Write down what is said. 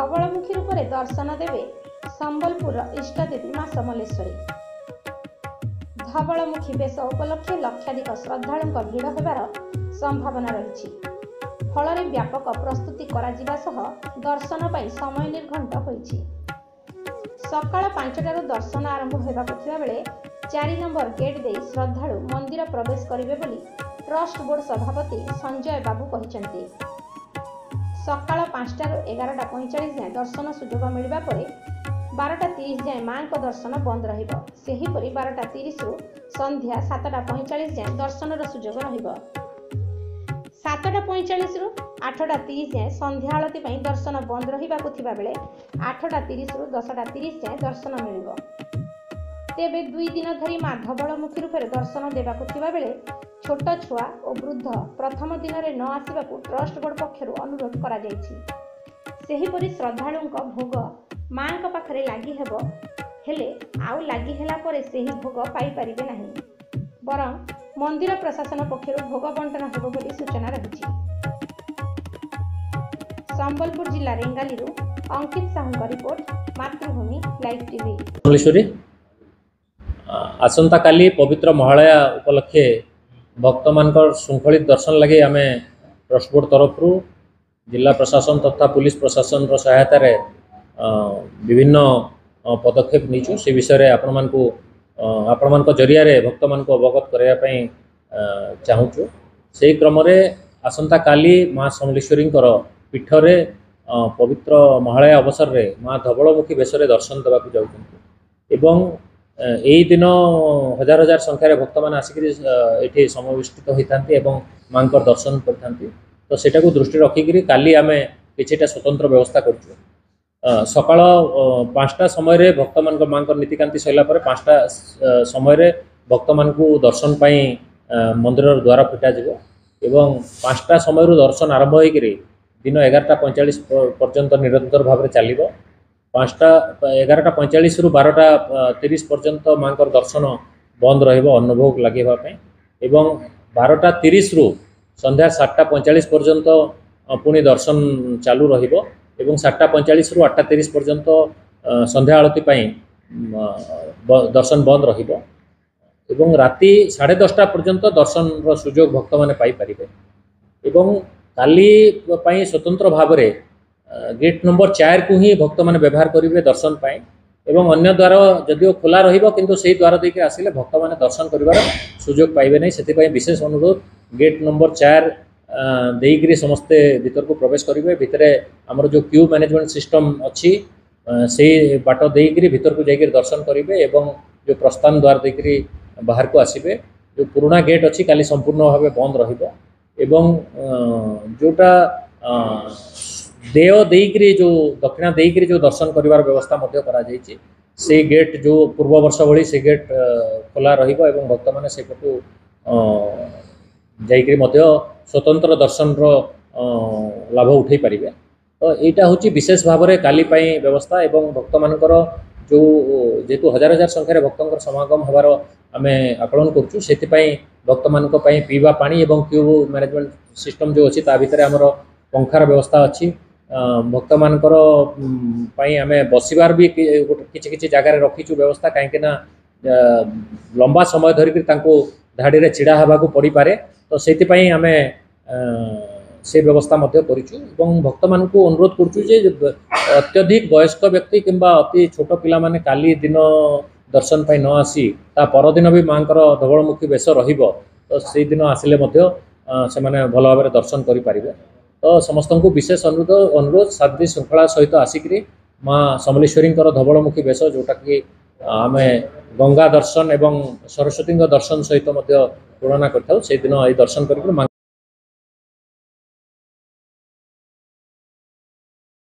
धवलमुखी रूप में दर्शन देवे संबलपुर इष्टदेवी मां समलेश्वरी। धवलमुखी बेश उपलक्षे लक्षाधिक श्रद्धालुଙ୍କ ଭିଡ଼ ହେବାର संभावना रही। फल व्यापक प्रस्तुति करा सह दर्शन पर समय निर्घंट होइछि। सकाळ 5टारू दर्शन आरंभ होबाक थिबा बेले 4 नंबर गेट दे श्रद्धालु मंदिर प्रवेश करिवे बोली ट्रस्ट बोर्ड सभापति संजय बाबू कहिसेंति। सकाळ 5टारू 11:45 जाए दर्शन सुजोग मिलवा पर 12:30 जाए मां को दर्शन बंद रहिबो। सेहीपरि 12:30 रु संध्या 7:45 जाए दर्शन सुजोग रहिबो। 7:45 रु 8:30 जाए संध्या आलती पर दर्शन बंद रहिबाकु थिबा बेले 8:30 रु 10:30 जाए दर्शन मिलिबो। तेबे 2 दिन धरी मां धवलमुखी रूप में दर्शन देबाकु थिबा बेले छोट छुआ और वृद्ध प्रथम दिन में न आसवाकू ट्रस्ट बोर्ड पक्षर अनुरोध करा जायछि। सेहीपरि श्रद्धालुଙ୍କ भोग मां पाखरे लागि हेबो हेले आउ लागि हेला परे सेही भोग पाई परिबे नाही, बरं मंदिर प्रशासन पक्षर भोग बंटन हेबो बोली सूचना रही। संबलपुर जिला रेंगाली अंकित साहू रिपोर्ट, मातृभूमि लाइव टीवी। समलेश्वरी आसंता काली पवित्र महालया उपलक्षे भक्त मान श्रृंखलित दर्शन लगे आम ट्रस्ट बोर्ड तरफ जिला प्रशासन तथा पुलिस प्रशासन सहायतार विभिन्न पदक्षेप नीचु से विषय आपण मान जरिया भक्त मान अवगत करने चाहूँ। से क्रम आसंता काली माँ समलेश्वरी पीठरे पवित्र महालया अवसर में माँ धवलमुखी बेश दर्शन देवाक जाऊँ। यही दिन हजार हजार संख्यार भक्त मान आसिक ये समाविष्ट होता माँ दर्शन करते। तो सेटा को दृष्टि रखिक काली आम किछिटा स्वतंत्र व्यवस्था कर सकाळ 5टा समय भक्त मान माँ नीतिकांति सरला 5टा समय भक्त मान दर्शन पाई मंदिर द्वार फिटा एवं 5टा समय दर्शन आरंभ होकर दिन 11:45 पर्यंत निरंतर भाव चलो। 11:45 रु 12:30 पर्यंत माँ दर्शन बंद रन्नभोग लगे एवं 12:30 रु संध्या 7:45 पर्यंत पुणी दर्शन चालू एवं 7:45 रु 8:30 पर्यंत संध्या आलती दर्शन बंद एवं राति 10:30 पर्यंत दर्शन सुजोग भक्त मैंने पाइपर। काली स्वतंत्र भाव में गेट नंबर 4 को ही भक्त मैंने व्यवहार करेंगे दर्शन पाए एवं अन्य द्वार जदिव खोला रु से द्वार देकर आसिले भक्त मैंने दर्शन कर सुजोग पाइबे नहीं। से विशेष अनुरोध गेट नंबर 4 देकर समस्ते भीतर को प्रवेश करेंगे। भितर आमर जो क्यू मैनेजमेंट सिस्टम अच्छी से बाट देकर भीतर को जाकर दर्शन करेंगे एवं जो प्रस्थान द्वार देकर बाहर को आसबे। जो पुराना गेट अच्छी काली संपूर्ण भाव बंद जोटा देय देकर जो दक्षिणा देकर जो दर्शन करिवार व्यवस्था करा जायछि। से गेट जो पूर्व वर्ष भली से गेट खोला रहिबो एवं भक्त माने से पटु जाइकरी स्वतंत्र दर्शन लाभ उठे पारिबे। तो यहाँ हूँ विशेष भाव में काली पाई व्यवस्था एवं भक्त मानकर जो जेतु हजार हजार संख्यार भक्तों समागम हबार आम आकलन करूँ से भक्त मान पीवा पानी एवं क्यू मैनेजमेंट सिस्टम जो अच्छी ता भितर आमर पंखार व्यवस्था अच्छी। भक्त मानकर आम बसबार भी किसी जगार रखीचु व्यवस्था कहीं लंबा समय धरिक धाड़ी में छिड़ा हवा को पड़ पारे। तो से आम से व्यवस्था करूँ भक्त मान अनुरोध करुँ अत्यधिक वयस्क व्यक्ति किंबा अति छोट पिला माने काली दिन दर्शन पाई न आसी ता परदिन भी माँ धवलमुखी बेश तो से दिन आसिले से भल भाव दर्शन करें। तो समस्त को विशेष अनुरोध शांति श्रृंखला सहित आसिक माँ समलेश्वरी धवलमुखी बेश जोटा कि आम गंगा दर्शन एवं सरस्वती दर्शन सहित तुलना कर दर्शन कर